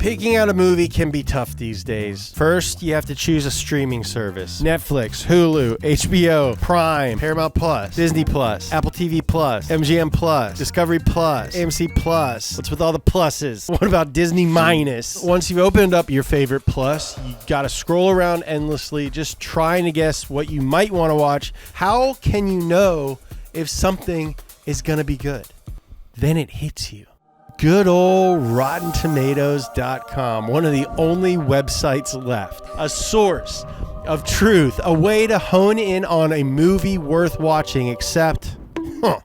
Picking out a movie can be tough these days. First, you have to choose a streaming service. Netflix, Hulu, HBO, Prime, Paramount Plus, Disney Plus, Apple TV Plus, MGM Plus, Discovery Plus, AMC Plus. What's with all the pluses? What about Disney Minus? Once you've opened up your favorite plus, you gotta scroll around endlessly just trying to guess what you might want to watch. How can you know if something is gonna be good? Then it hits you. Good old RottenTomatoes.com, one of the only websites left. A source of truth, a way to hone in on a movie worth watching, except, well,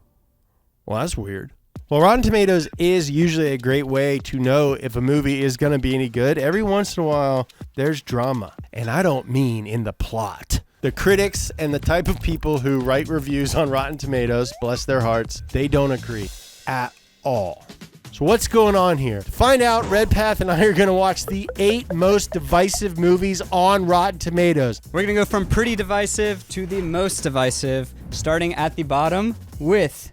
that's weird. Well, Rotten Tomatoes is usually a great way to know if a movie is going to be any good. Every once in a while, there's drama, and I don't mean in the plot. The critics and the type of people who write reviews on Rotten Tomatoes, bless their hearts, they don't agree at all. So what's going on here? To find out, Redpath and I are going to watch the 8 most divisive movies on Rotten Tomatoes. We're going to go from pretty divisive to the most divisive, starting at the bottom with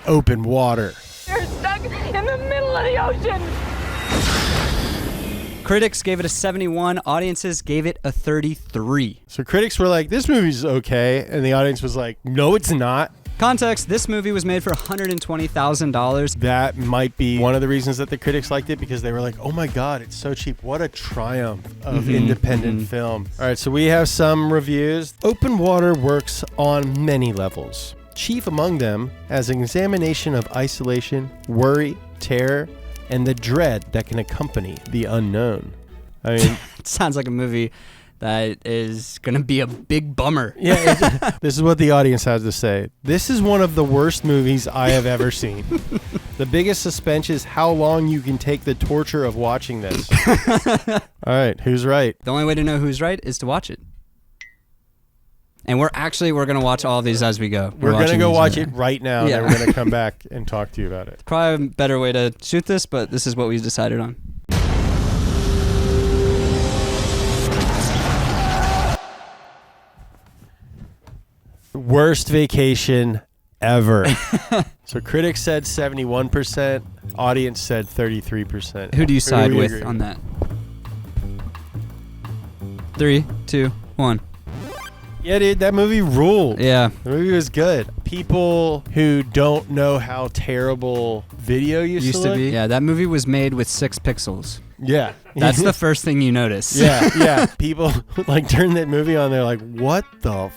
Open Water. You're stuck in the middle of the ocean. Critics gave it a 71, audiences gave it a 33. So critics were like, this movie's okay, and the audience was like, no, it's not. Context, this movie was made for $120,000. That might be one of the reasons that the critics liked it, because they were like, oh my God, it's so cheap. What a triumph of independent film. All right, so we have some reviews. Open Water works on many levels. Chief among them as an examination of isolation, worry, terror, and the dread that can accompany the unknown. I mean, It sounds like a movie that is going to be a big bummer. Yeah, this is what the audience has to say. This is one of the worst movies I have ever seen. The biggest suspense is how long you can take the torture of watching this. All right, who's right? The only way to know who's right is to watch it. And we're going to watch all of these as we go. We're going to go watch it right now, Yeah. and then we're going to come back and talk to you about it. Probably a better way to shoot this, but this is what we decided on. Worst vacation ever. So critics said 71%, audience said 33%. Who do you side with agree? on that? 3, 2, 1. Yeah, dude, that movie ruled. Yeah. The movie was good. People who don't know how terrible video used to be. look. Yeah, that movie was made with 6 pixels. Yeah. That's the first thing you notice. Yeah. People like turn that movie on, they're like, what the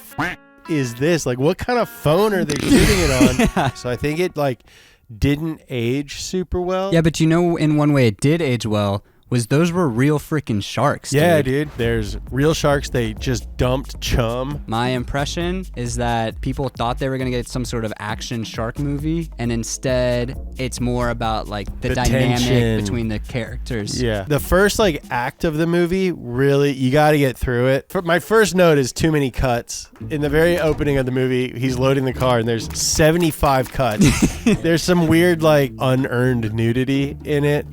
is this? Like, what kind of phone are they shooting it on? Yeah. So I think it like didn't age super well. Yeah, but you know, in one way it did age well, was those were real freaking sharks. Yeah, dude. There's real sharks. They just dumped chum. My impression is that people thought they were going to get some sort of action shark movie, and instead it's more about like the dynamic tension between the characters. Yeah. The first like act of the movie, really, you got to get through it. My first note is too many cuts. In the very opening of the movie, he's loading the car and there's 75 cuts. There's some weird like unearned nudity in it.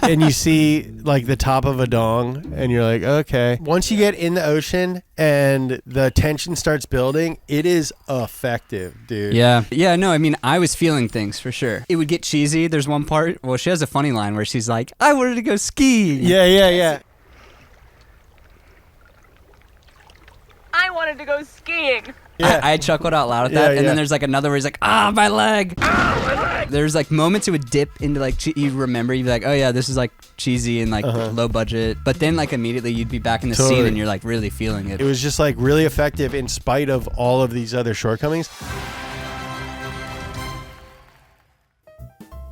And you see like the top of a dong and you're like, okay. Once you get in the ocean and the tension starts building, it is effective, dude. Yeah. Yeah, no, I mean, I was feeling things for sure. It would get cheesy. There's one part, well, she has a funny line where she's like, I wanted to go skiing. Yeah. I wanted to go skiing. Yeah. I chuckled out loud at that, Yeah, and yeah. then there's like another where he's like, my leg. There's like moments it would dip into like, you remember, you'd be like, oh yeah, this is like cheesy and like low budget. But then like immediately you'd be back in the Totally. scene and you're like really feeling it. It was just like really effective in spite of all of these other shortcomings.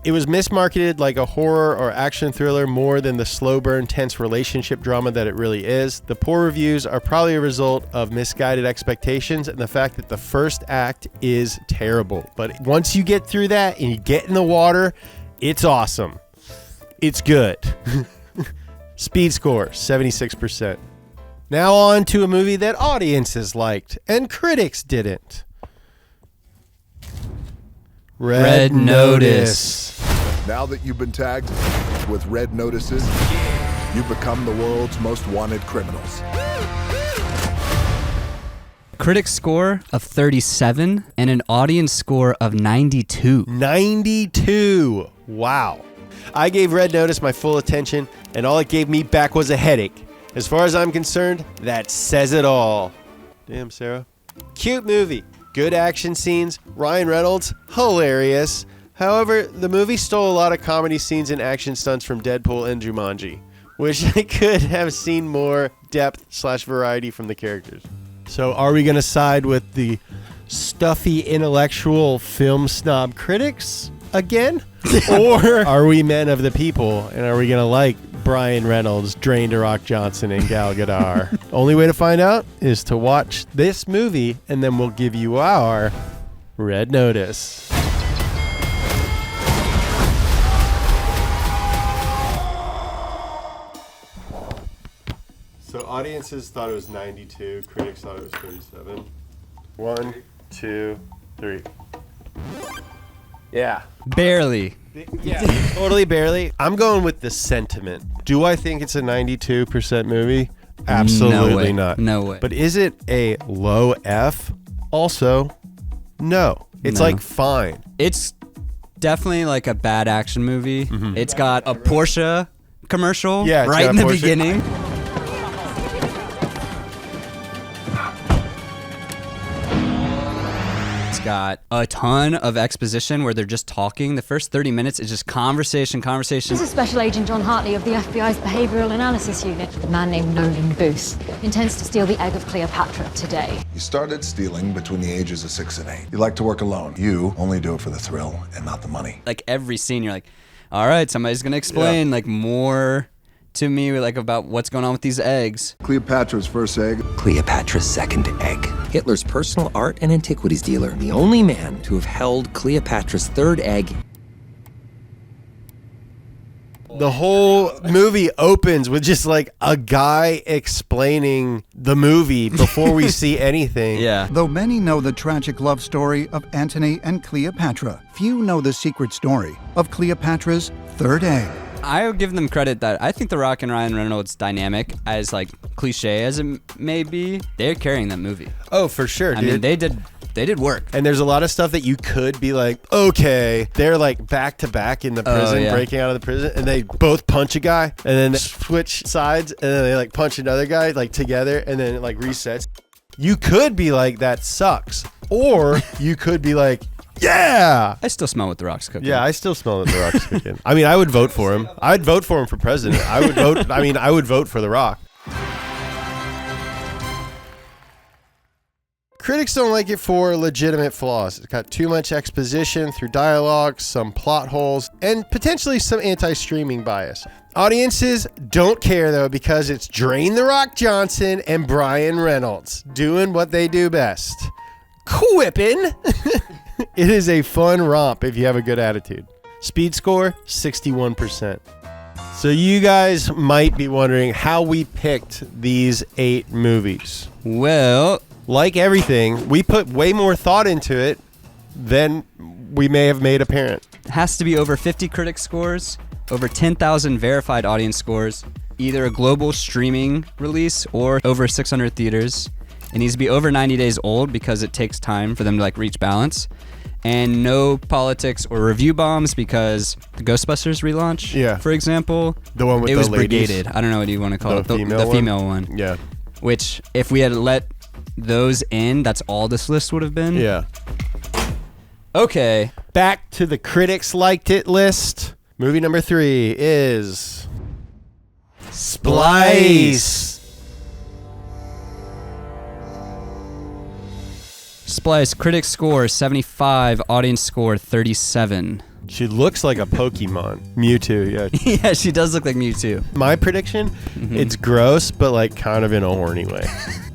It was mismarketed like a horror or action thriller more than the slow burn, tense relationship drama that it really is. The poor reviews are probably a result of misguided expectations and the fact that the first act is terrible. But once you get through that and you get in the water, it's awesome. It's good. Speed score, 76%. Now on to a movie that audiences liked and critics didn't. Red Notice. Now that you've been tagged with red notices, you've become the world's most wanted criminals. Critic score of 37 and an audience score of 92. 92. Wow. I gave Red Notice my full attention, and all it gave me back was a headache. As far as I'm concerned, that says it all. Damn, Sarah. Cute movie. Good action scenes. Ryan Reynolds, hilarious. However, the movie stole a lot of comedy scenes and action stunts from Deadpool and Jumanji. Wish I could have seen more depth/variety from the characters. So are we going to side with the stuffy intellectual film snob critics again? Or are we men of the people, and are we going to like Brian Reynolds, Dwayne The Rock Johnson, and Gal Gadot? Only way to find out is to watch this movie, and then we'll give you our Red Notice. So audiences thought it was 92, critics thought it was 37. 1, 2, 3. Yeah. Barely. Yeah, totally barely. I'm going with the sentiment. Do I think it's a 92% movie? Absolutely not. No way. But is it a low F? Also, no. It's No. like fine. It's definitely like a bad action movie. It's got a Porsche commercial Yeah, it's right got in a the Porsche. beginning. It's got a ton of exposition where they're just talking. The first 30 minutes is just conversation. This is Special Agent John Hartley of the FBI's Behavioral Analysis Unit. A man named Nolan Booth intends to steal the egg of Cleopatra today. You started stealing between the ages of 6 and 8. You like to work alone. You only do it for the thrill and not the money. Like every scene, you're like, all right, somebody's gonna explain like more to me, like about what's going on with these eggs. Cleopatra's first egg. Cleopatra's second egg. Hitler's personal art and antiquities dealer, the only man to have held Cleopatra's third egg. The whole movie opens with just like a guy explaining the movie before we see anything. Yeah. Though many know the tragic love story of Antony and Cleopatra, few know the secret story of Cleopatra's third egg. I would give them credit that I think The Rock and Ryan Reynolds dynamic, as like cliche as it may be, they're carrying that movie. Oh, for sure, I dude. mean, they did work. And there's a lot of stuff that you could be like, okay, they're like back to back in the prison, yeah. breaking out of the prison, and they both punch a guy, and then they switch sides, and then they like punch another guy like together, and then it like resets. You could be like, that sucks. Or you could be like, yeah. I still smell what The Rock's cooking. Yeah, I still smell that The Rock's cooking. I mean, I would vote for him. I'd vote for him for president. I would vote for The Rock. Critics don't like it for legitimate flaws. It's got too much exposition through dialogue, some plot holes, and potentially some anti-streaming bias. Audiences don't care, though, because it's Dwayne The Rock Johnson and Brian Reynolds doing what they do best. Quipping. It is a fun romp if you have a good attitude. Speed score, 61%. So you guys might be wondering how we picked these 8 movies. Well, Like everything, we put way more thought into it than we may have made apparent. it has to be over 50 critic scores, over 10,000 verified audience scores, either a global streaming release or over 600 theaters. It needs to be over 90 days old because it takes time for them to like reach balance. And no politics or review bombs because the Ghostbusters relaunch, Yeah. for example, The one with it the was ladies. brigaded. I don't know what you want to call The it. The female female one. Yeah. Which, if we had let those in, that's all this list would have been. Yeah. Okay. Back to the critics liked it list. Movie number 3 is Splice. Splice, critic score 75, audience score 37. She looks like a Pokemon. Mewtwo, yeah. Yeah, she does look like Mewtwo. My prediction, it's gross, but like kind of in a horny way.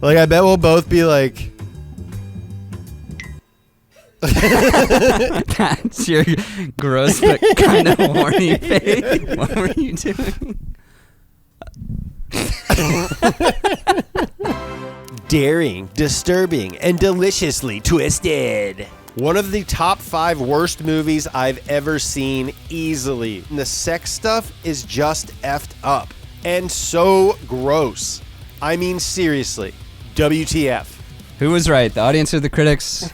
Like I bet we'll both be like, That's your gross but kind of horny face. What were you doing? daring, disturbing, and deliciously twisted. One of the top 5 worst movies I've ever seen easily. And the sex stuff is just effed up and so gross. I mean, seriously, WTF. Who was right, the audience or the critics?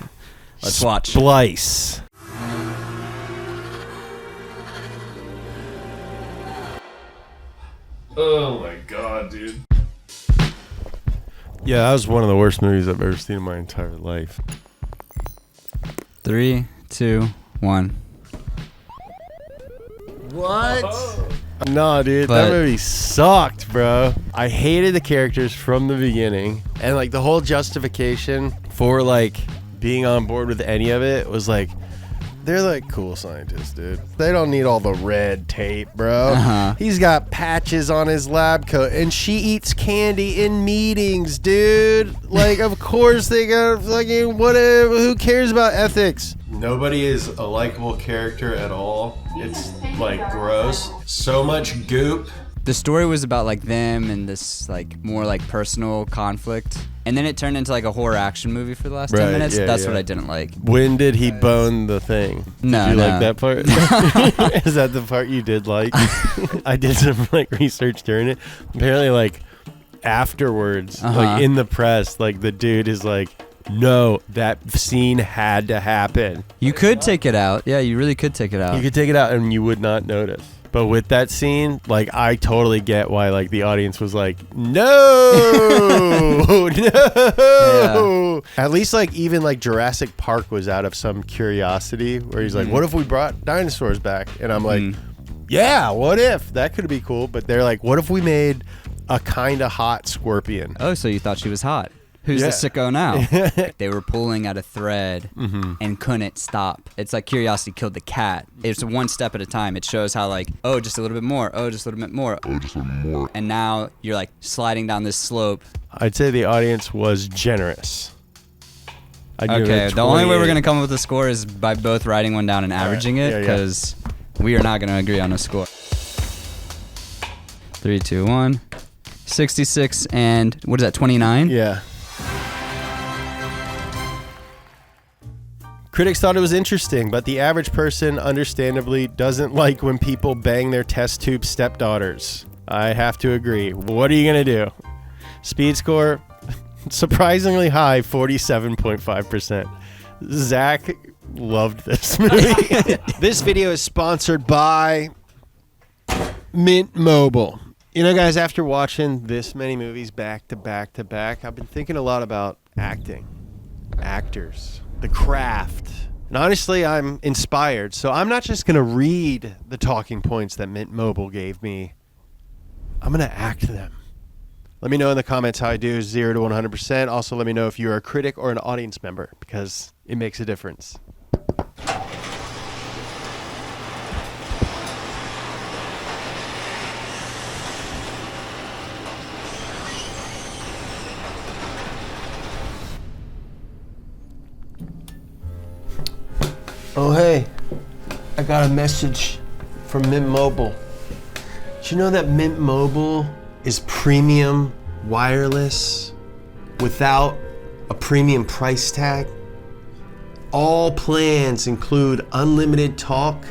Let's watch. Splice. Oh my god, dude. Yeah, that was one of the worst movies I've ever seen in my entire life. 3, 2, 1. What? No, dude, But- that movie sucked, bro. I hated the characters from the beginning, and like the whole justification for like being on board with any of it was like, they're like cool scientists, dude. They don't need all the red tape, bro. He's got patches on his lab coat, and she eats candy in meetings, dude. Like, of course they got fucking whatever. Who cares about ethics? Nobody is a likable character at all. It's like gross. So much goop. The story was about like them and this like more like personal conflict, and then it turned into like a horror action movie for the last 10 minutes. yeah, That's yeah. what I didn't like. When did he bone the thing? No, Did you no. like that part? Is that the part you did like? I did some like research during it. Apparently, like afterwards, like in the press, like the dude is like, no, that scene had to happen. You could take it out. Yeah, you really could take it out. You could take it out and you would not notice. But with that scene, like, I totally get why, like, the audience was like, no, no. Yeah. At least, like, even, like, Jurassic Park was out of some curiosity where he's like, what if we brought dinosaurs back? And I'm like, yeah, what if? That could be cool. But they're like, what if we made a kind of hot scorpion? Oh, so you thought she was hot. Who's Yeah. the sicko now? They were pulling at a thread and couldn't stop. It's like curiosity killed the cat. It's one step at a time. It shows how like, oh, just a little bit more. Oh, just a little bit more. Oh, just a little more. And now you're like sliding down this slope. I'd say the audience was generous. I'd give it Okay, a the only way we're 28. going to come up with a score is by both writing one down and averaging it, Yeah, yeah. because we are not going to agree on a score. 3, 2, 1. 66 and what is that, 29? Yeah. Critics thought it was interesting, but the average person understandably doesn't like when people bang their test tube stepdaughters. I have to agree. What are you going to do? Speed score, surprisingly high, 47.5%. Zach loved this movie. This video is sponsored by Mint Mobile. You know, guys, after watching this many movies back to back to back, I've been thinking a lot about acting, actors, the craft. And honestly, I'm inspired. So I'm not just going to read the talking points that Mint Mobile gave me. I'm going to act them. Let me know in the comments how I do, 0 to 100%. Also, let me know if you're a critic or an audience member, because it makes a difference. Oh, hey, I got a message from Mint Mobile. Did you know that Mint Mobile is premium wireless without a premium price tag? All plans include unlimited talk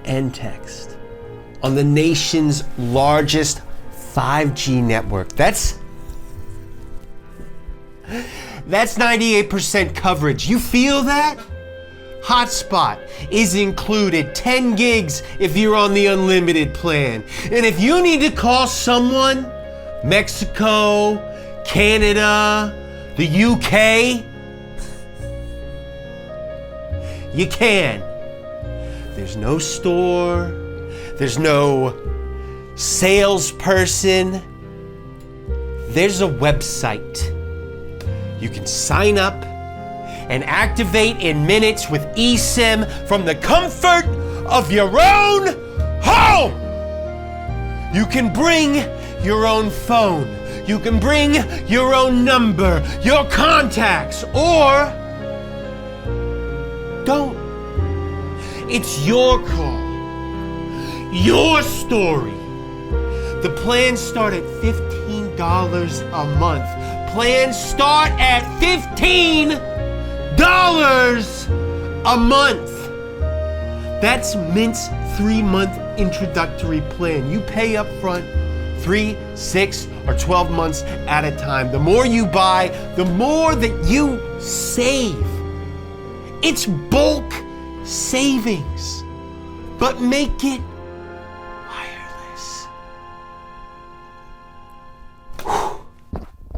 and text on the nation's largest 5G network. That's 98% coverage. You feel that? Hotspot is included, 10 gigs if you're on the unlimited plan. And if you need to call someone, Mexico, Canada, the UK, you can. There's no store, there's no salesperson, there's a website. You can sign up and activate in minutes with eSIM from the comfort of your own home. You can bring your own phone. You can bring your own number, your contacts, or don't. It's your call, your story. The plans start at $15 a month. Plans start at $15 a month. That's Mint's 3-month introductory plan. You pay up front 3, 6, or 12 months at a time. The more you buy, the more that you save. It's bulk savings, but make it wireless.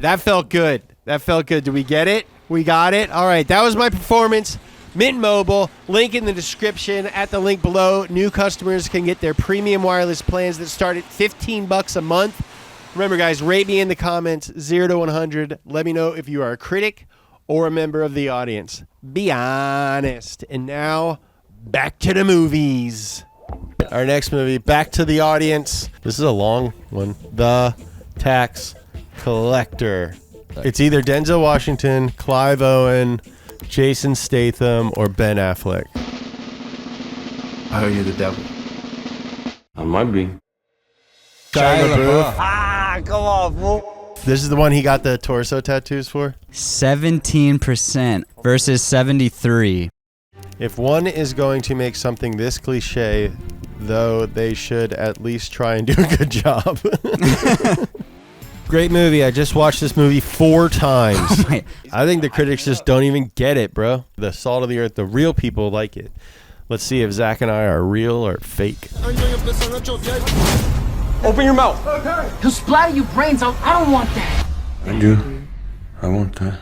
That felt good. That felt good. Did we get it? We got it. All right. That was my performance. Mint Mobile. Link in the description. At the link below, new customers can get their premium wireless plans that start at $15 a month. Remember, guys, rate me in the comments 0 to 100. Let me know if you are a critic or a member of the audience. Be honest. And now, back to the movies. Our next movie, back to the audience. This is a long one. The Tax Collector. It's either Denzel Washington, Clive Owen, Jason Statham, or Ben Affleck. I heard you're the devil. I might be. Shia LaBeouf. Come on, fool. This is the one he got the torso tattoos for? 17% versus 73. If one is going to make something this cliche, though, they should at least try and do a good job. Great movie. I just watched this movie 4 times. Oh my. I think the critics just don't even get it, bro. The salt of the earth, the real people like it. Let's see if Zach and I are real or fake. Open your mouth. He'll splatter your brains out. I don't want that. I do. I want that.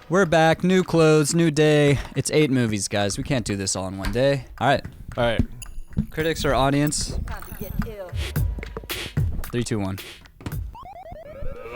We're back. New clothes, new day. It's 8 movies, guys. We can't do this all in one day. All right. All right. Critics or audience? 3, 2, 1.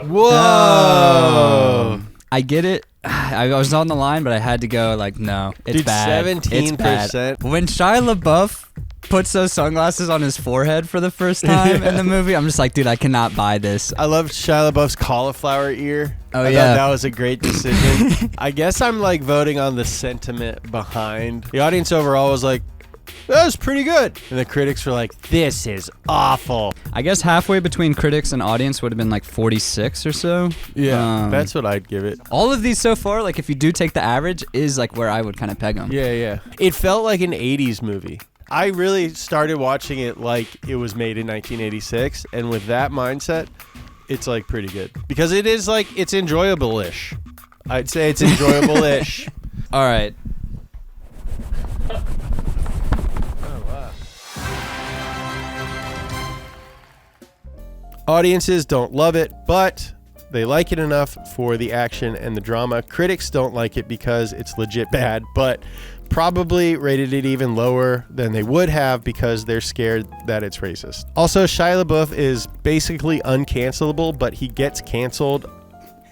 Whoa. I get it. I was on the line, but I had to go like, no, it's Dude, bad. 17%. It's bad. When Shia LaBeouf puts those sunglasses on his forehead for the first time in the movie, I'm just like, dude, I cannot buy this. I love Shia LaBeouf's cauliflower ear. Oh, I yeah. thought that was a great decision. I guess I'm like voting on the sentiment behind. The audience overall was like, that was pretty good. And the critics were like, this is awful. I guess halfway between critics and audience would have been like 46 or so. Yeah, that's what I'd give it. All of these so far, like if you do take the average, is like where I would kind of peg them. Yeah, yeah. It felt like an 80s movie. I really started watching it like it was made in 1986. And with that mindset, it's like pretty good. Because it is like, it's enjoyable-ish. I'd say it's enjoyable-ish. All right. Audiences don't love it, but they like it enough for the action and the drama. Critics don't like it because it's legit bad, but probably rated it even lower than they would have because they're scared that it's racist. Also, Shia LaBeouf is basically uncancelable, but he gets canceled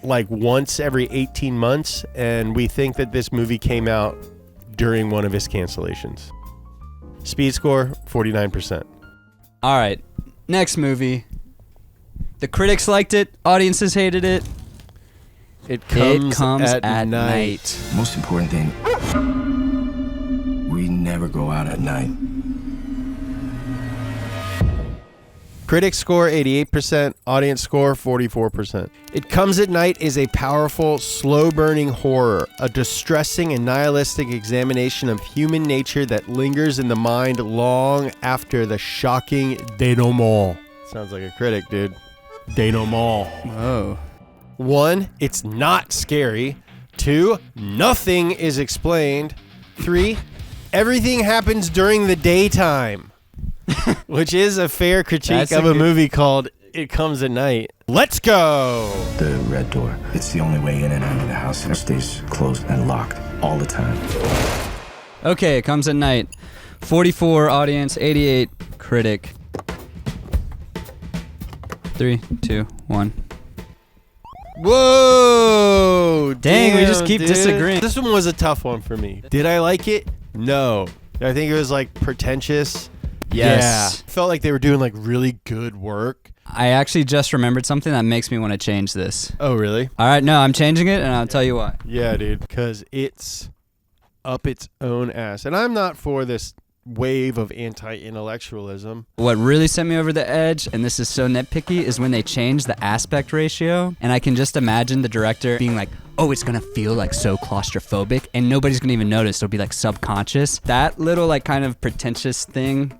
like once every 18 months, and we think that this movie came out during one of his cancellations. Speed score, 49%. All right. Next movie. The critics liked it. Audiences hated it. It comes at night. Most important thing, we never go out at night. Critics score 88%, audience score 44%. It Comes at Night is a powerful, slow-burning horror, a distressing and nihilistic examination of human nature that lingers in the mind long after the shocking denouement. Sounds like a critic, dude. Denouement. Whoa. 1, it's not scary. 2, nothing is explained. 3, everything happens during the daytime. Which is a fair critique of a movie called It Comes at Night. Let's go! The red door, it's the only way in and out of the house. It stays closed and locked all the time. Okay, It Comes at Night. 44 audience, 88 critic. 3, 2, 1. Whoa! Dang, we just keep dude. disagreeing. This one was a tough one for me. Did I like it? No. I think it was like pretentious. Yes. Yeah. Felt like they were doing like really good work. I actually just remembered something that makes me want to change this. Oh, really? All right, no, I'm changing it, and I'll tell you why. Yeah, dude. Because it's up its own ass. And I'm not for this wave of anti-intellectualism. What really sent me over the edge, and this is so nitpicky, is when they changed the aspect ratio. And I can just imagine the director being like, oh, it's going to feel like so claustrophobic, and nobody's going to even notice. It'll be like subconscious. That little like kind of pretentious thing,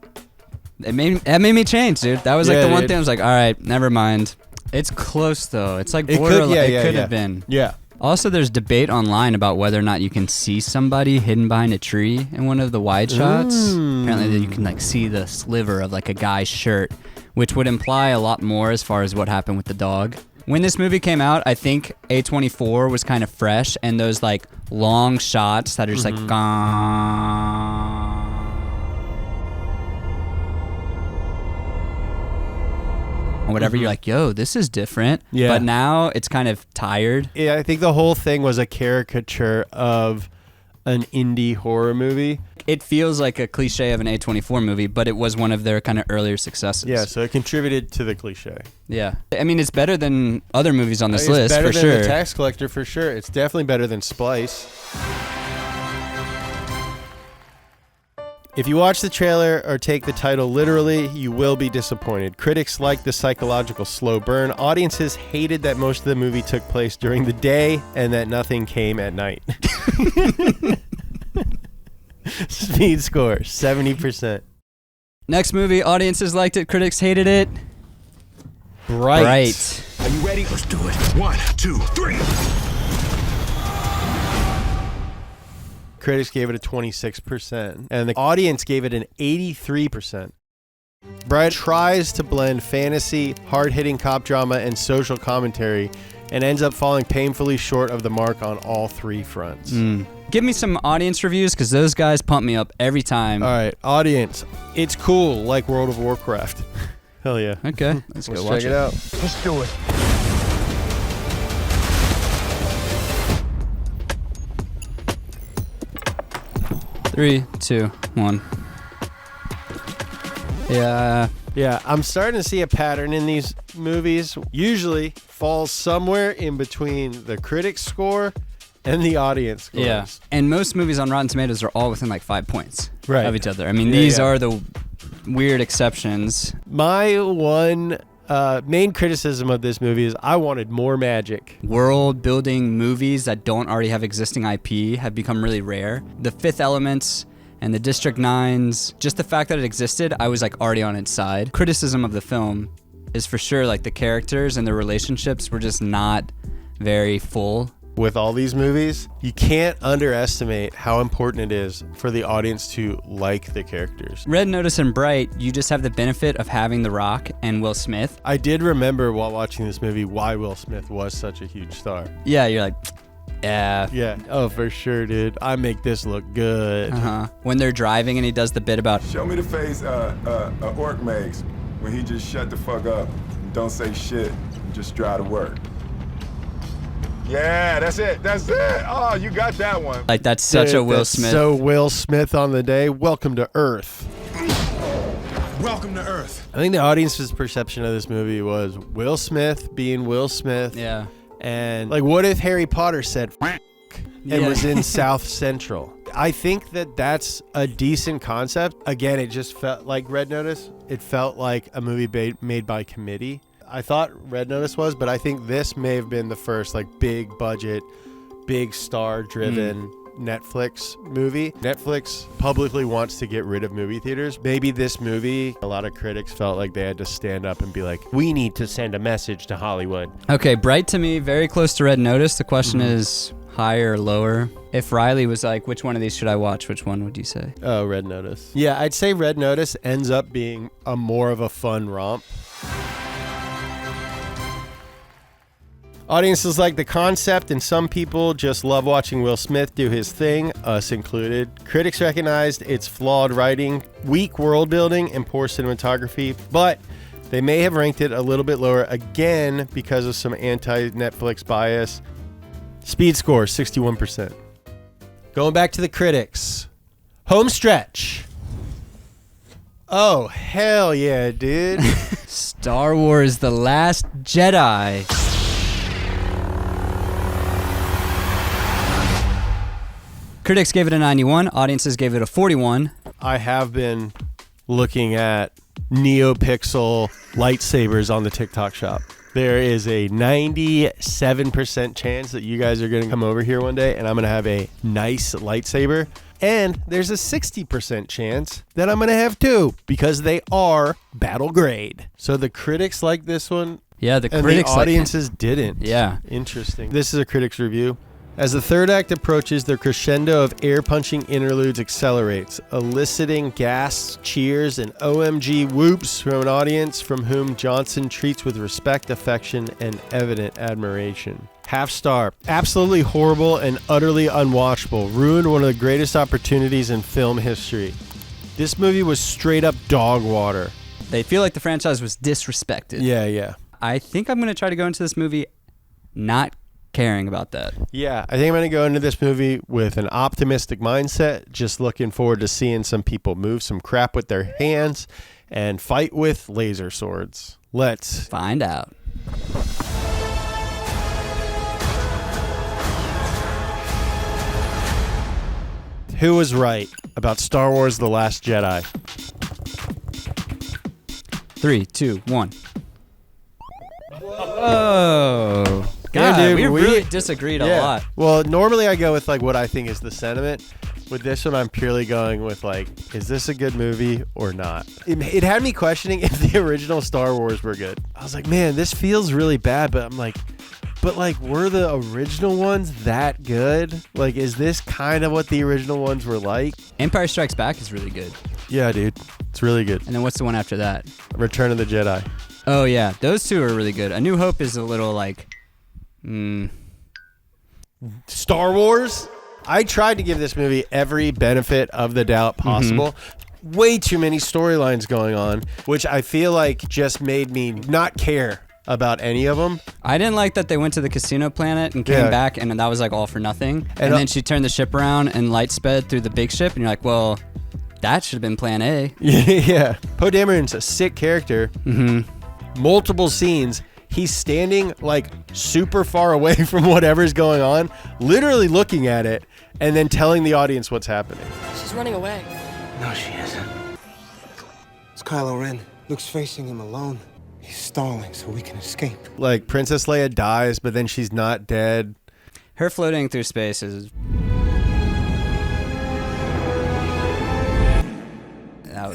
that made me change, dude. That was like the one thing I was like, all right, never mind. It's close though. It's like borderline. It could have been. Yeah. Also, there's debate online about whether or not you can see somebody hidden behind a tree in one of the wide shots. Apparently, you can like see the sliver of like a guy's shirt, which would imply a lot more as far as what happened with the dog. When this movie came out, I think A24 was kind of fresh, and those like long shots that are just like gone. Or whatever, you're like, yo, this is different. Yeah. But now it's kind of tired. Yeah, I think the whole thing was a caricature of an indie horror movie. It feels like a cliche of an A24 movie, but it was one of their kind of earlier successes. Yeah, so it contributed to the cliche. Yeah. I mean, it's better than other movies on this list, better for than sure. The Tax Collector, for sure. It's definitely better than Splice. If you watch the trailer or take the title literally, you will be disappointed. Critics liked the psychological slow burn. Audiences hated that most of the movie took place during the day and that nothing came at night. Speed score, 70%. Next movie, audiences liked it, critics hated it. Bright. Are you ready? Let's do it. 1, 2, 3. Critics gave it a 26%, and the audience gave it an 83%. Bright tries to blend fantasy, hard-hitting cop drama, and social commentary, and ends up falling painfully short of the mark on all three fronts. Give me some audience reviews, because those guys pump me up every time. All right, audience, it's cool, like World of Warcraft. Hell yeah. Okay, let's go Let's watch check it out. Let's do it. Three, 2, 1. Yeah. Yeah, I'm starting to see a pattern in these movies. Usually falls somewhere in between the critic score and the audience scores. Yeah. And most movies on Rotten Tomatoes are all within like 5 points of each other. I mean, Yeah, these yeah. are the weird exceptions. My one main criticism of this movie is I wanted more magic. World building movies that don't already have existing IP have become really rare. The Fifth Elements and the District 9s, just the fact that it existed, I was like already on its side. Criticism of the film is for sure like the characters and the relationships were just not very full. With all these movies, you can't underestimate how important it is for the audience to like the characters. Red Notice and Bright, you just have the benefit of having The Rock and Will Smith. I did remember while watching this movie why Will Smith was such a huge star. Yeah, you're like, yeah. Yeah, oh, for sure, dude. I make this look good. When they're driving and he does the bit about, Show me the face Orc makes when he just shut the fuck up and don't say shit and just drive to work. Yeah, that's it. That's it. Oh, you got that one. like, that's such Dude, a Will that's Smith. So Will Smith on the day. Welcome to Earth. Welcome to Earth. I think the audience's perception of this movie was Will Smith being Will Smith. Yeah. And like, what if Harry Potter said and Yeah. was in South Central? I think that that's a decent concept. Again, it just felt like Red Notice. It felt like a movie made by committee. I thought Red Notice was, but I think this may have been the first like big budget, big star driven Netflix movie. Netflix publicly wants to get rid of movie theaters. Maybe this movie, a lot of critics felt like they had to stand up and be like, we need to send a message to Hollywood. Okay, Bright to me, very close to Red Notice. The question is higher or lower? If Riley was like, which one of these should I watch? Which one would you say? Oh, Red Notice. Yeah, I'd say Red Notice ends up being a more of a fun romp. Audiences like the concept, and some people just love watching Will Smith do his thing, us included. Critics recognized its flawed writing, weak world building, and poor cinematography, but they may have ranked it a little bit lower again because of some anti-Netflix bias. Speed score, 61%. Going back to the critics. Home stretch. Oh, hell yeah, dude. Star Wars The Last Jedi. Critics gave it a 91, audiences gave it a 41. I have been looking at NeoPixel lightsabers on the TikTok shop. There is a 97% chance that you guys are going to come over here one day and I'm going to have a nice lightsaber. And there's a 60% chance that I'm going to have two because they are battle grade. So the critics like this one. Yeah, the and critics the audiences didn't. Yeah. Interesting. This is a critic's review. As the third act approaches, the crescendo of air-punching interludes accelerates, eliciting gasps, cheers, and OMG whoops from an audience from whom Johnson treats with respect, affection, and evident admiration. Half star. Absolutely horrible and utterly unwatchable. Ruined one of the greatest opportunities in film history. This movie was straight up dog water. They feel like the franchise was disrespected. Yeah. I think I'm going to try to go into this movie not caring about that. Yeah, I think I'm going to go into this movie with an optimistic mindset, just looking forward to seeing some people move some crap with their hands and fight with laser swords. Let's find out. Who was right about Star Wars The Last Jedi? 3, 2, 1. Whoa. God, yeah, dude, we really disagreed a lot. Well, normally I go with like what I think is the sentiment. With this one, I'm purely going with like, is this a good movie or not? It had me questioning if the original Star Wars were good. I was like, man, this feels really bad, but I'm like, were the original ones that good? Like, is this kind of what the original ones were like? Empire Strikes Back is really good. Yeah, dude. It's really good. And then what's the one after that? Return of the Jedi. Oh, yeah. Those two are really good. A New Hope is a little like... Star Wars? I tried to give this movie every benefit of the doubt possible. Way too many storylines going on, which I feel like just made me not care about any of them. I didn't like that they went to the casino planet and came back, and that was like all for nothing. And then she turned the ship around and light sped through the big ship, and you're like, well, that should have been plan A. Yeah. Poe Dameron's a sick character. Multiple scenes. He's standing like super far away from whatever's going on, literally looking at it, and then telling the audience what's happening. She's running away. No, she isn't. It's Kylo Ren. Luke's facing him alone. He's stalling so we can escape. Like, Princess Leia dies, but then she's not dead. Her floating through space is...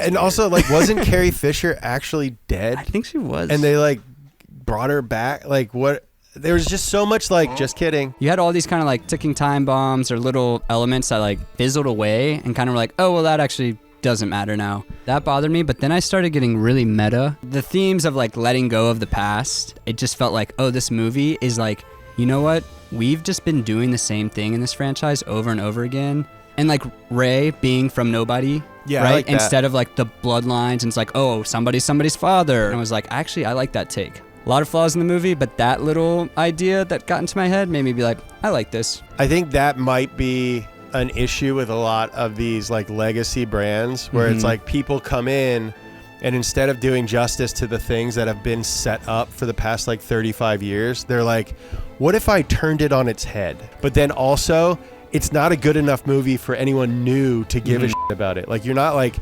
And also, like, wasn't Carrie Fisher actually dead? I think she was. And they, like, brought her back? Like, what? There was just so much, like, just kidding. You had all these kind of, like, ticking time bombs or little elements that, like, fizzled away and kind of were like, oh, well, that actually doesn't matter now. That bothered me, but then I started getting really meta. The themes of, like, letting go of the past, it just felt like, oh, this movie is like, you know what? We've just been doing the same thing in this franchise over and over again. And, like, Rey being from nobody, yeah, right? I like that. Instead of, like, the bloodlines, and it's like, oh, somebody's somebody's father. And I was like, actually, I like that take. A lot of flaws in the movie, but that little idea that got into my head made me be like, I like this. I think that might be an issue with a lot of these like legacy brands where it's like people come in and instead of doing justice to the things that have been set up for the past like 35 years, they're like, what if I turned it on its head? But then also, it's not a good enough movie for anyone new to give a shit about it. Like, you're not like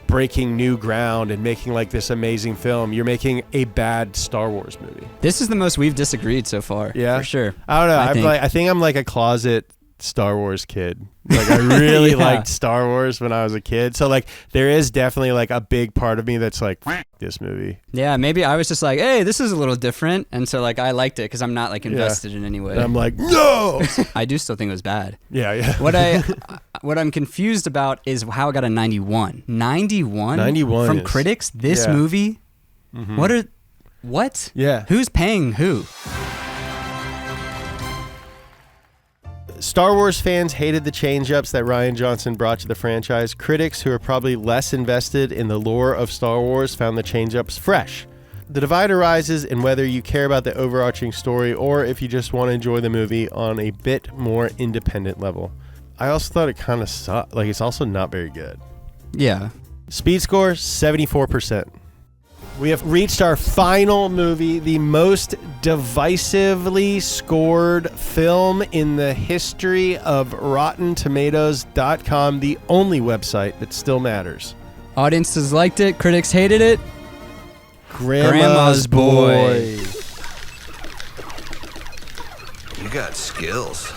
breaking new ground and making like this amazing film. You're making a bad Star Wars movie. This is the most we've disagreed so far. Yeah, for sure. I don't know. I think I'm like a closet Star Wars kid. Like, I really liked Star Wars when I was a kid. So like, there is definitely like a big part of me that's like, this movie. Yeah, maybe I was just like, hey, this is a little different, and so like I liked it because I'm not like invested in any way. And I'm like, no. I do still think it was bad. Yeah. What I'm confused about is how it got a 91. 91 from critics. This movie. What? Yeah. Who's paying who? Star Wars fans hated the change-ups that Rian Johnson brought to the franchise. Critics, who are probably less invested in the lore of Star Wars, found the change-ups fresh. The divide arises in whether you care about the overarching story or if you just want to enjoy the movie on a bit more independent level. I also thought it kind of sucked. Like, it's also not very good. Yeah. Speed score, 74%. We have reached our final movie, the most divisively scored film in the history of RottenTomatoes.com, the only website that still matters. Audiences liked it, critics hated it. Grandma's Boy. You got skills.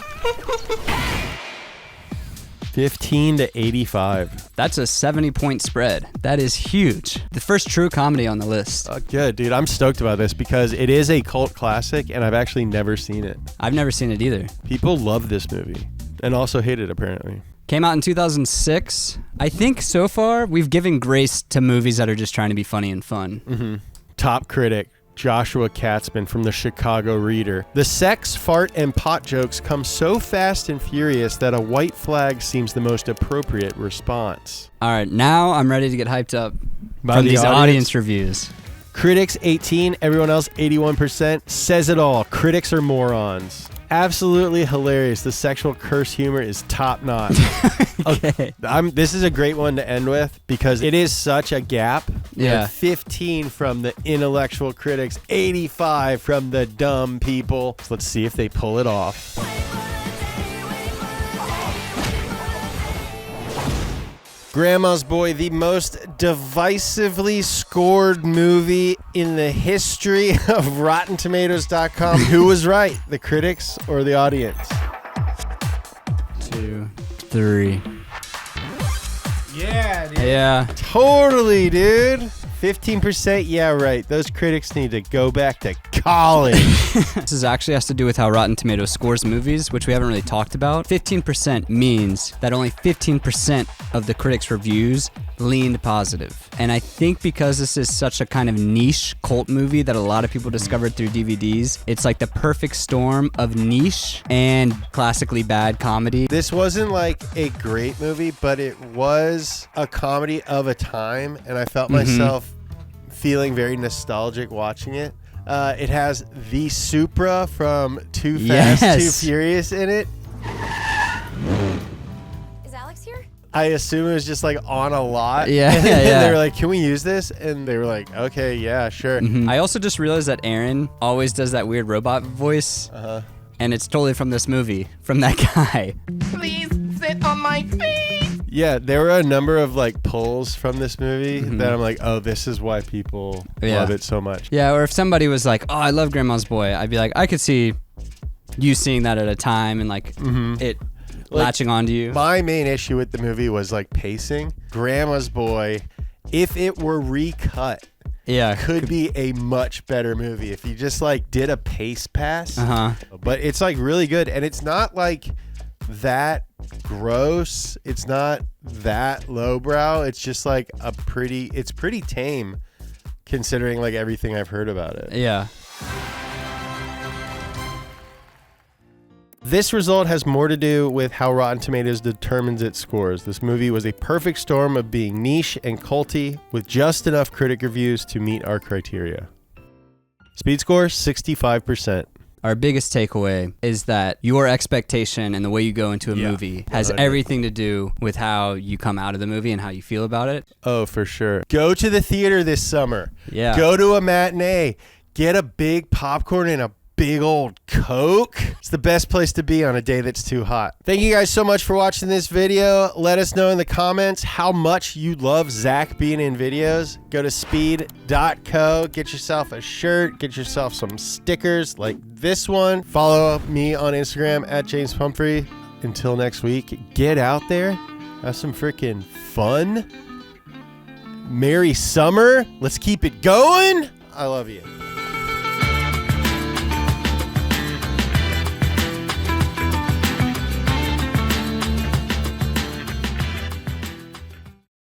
15 to 85. That's a 70-point spread. That is huge. The first true comedy on the list. Good, dude. I'm stoked about this because it is a cult classic, and I've actually never seen it. I've never seen it either. People love this movie and also hate it, apparently. Came out in 2006. I think so far we've given grace to movies that are just trying to be funny and fun. Mm-hmm. Top critic, Joshua Katzman from the Chicago Reader. The sex, fart, and pot jokes come so fast and furious that a white flag seems the most appropriate response. All right, now I'm ready to get hyped up By from the these audience. audience reviews. Critics 18, everyone else 81%. Says it all. Critics are morons. Absolutely hilarious. The sexual curse humor is top notch. Okay. This is a great one to end with because it is such a gap. Yeah. 15 from the intellectual critics, 85 from the dumb people. So let's see if they pull it off. Grandma's Boy, the most divisively scored movie in the history of RottenTomatoes.com. Who was right, the critics or the audience? 2, 3. Yeah, dude. Yeah. Totally, dude. 15%, yeah, right. Those critics need to go back to college. This is actually has to do with how Rotten Tomatoes scores movies, which we haven't really talked about. 15% means that only 15% of the critics' reviews leaned positive. And I think because this is such a kind of niche cult movie that a lot of people discovered through DVDs, it's like the perfect storm of niche and classically bad comedy. This wasn't like a great movie, but it was a comedy of a time, and I felt myself feeling very nostalgic watching it. It has the Supra from Too Fast, Too Furious in it. Is Alex here? I assume it was just like on a lot. Yeah, and yeah. they were like, can we use this? And they were like, okay, yeah, sure. I also just realized that Aaron always does that weird robot voice. And it's totally from this movie, from that guy. Please sit on my feet. Yeah, there were a number of like pulls from this movie that I'm like, oh, this is why people love it so much. Yeah, or if somebody was like, oh, I love Grandma's Boy, I'd be like, I could see you seeing that at a time and like it latching onto you. My main issue with the movie was like pacing. Grandma's Boy, if it were recut, could be a much better movie if you just like did a pace pass. But it's like really good, and it's not like that gross. It's not that lowbrow. It's just like it's pretty tame considering like everything I've heard about it. Yeah. This result has more to do with how Rotten Tomatoes determines its scores. This movie was a perfect storm of being niche and culty with just enough critic reviews to meet our criteria. Speed score, 65%. Our biggest takeaway is that your expectation and the way you go into a movie has everything to do with how you come out of the movie and how you feel about it. Oh, for sure. Go to the theater this summer. Yeah. Go to a matinee. Get a big popcorn and a big old Coke. It's the best place to be on a day that's too hot. Thank you guys so much for watching this video. Let us know in the comments how much you love Zach being in videos. Go to speed.co, get yourself a shirt, get yourself some stickers like this one. Follow me on Instagram at James Pumphrey. Until next week, get out there, have some freaking fun. Merry summer. Let's keep it going. I love you.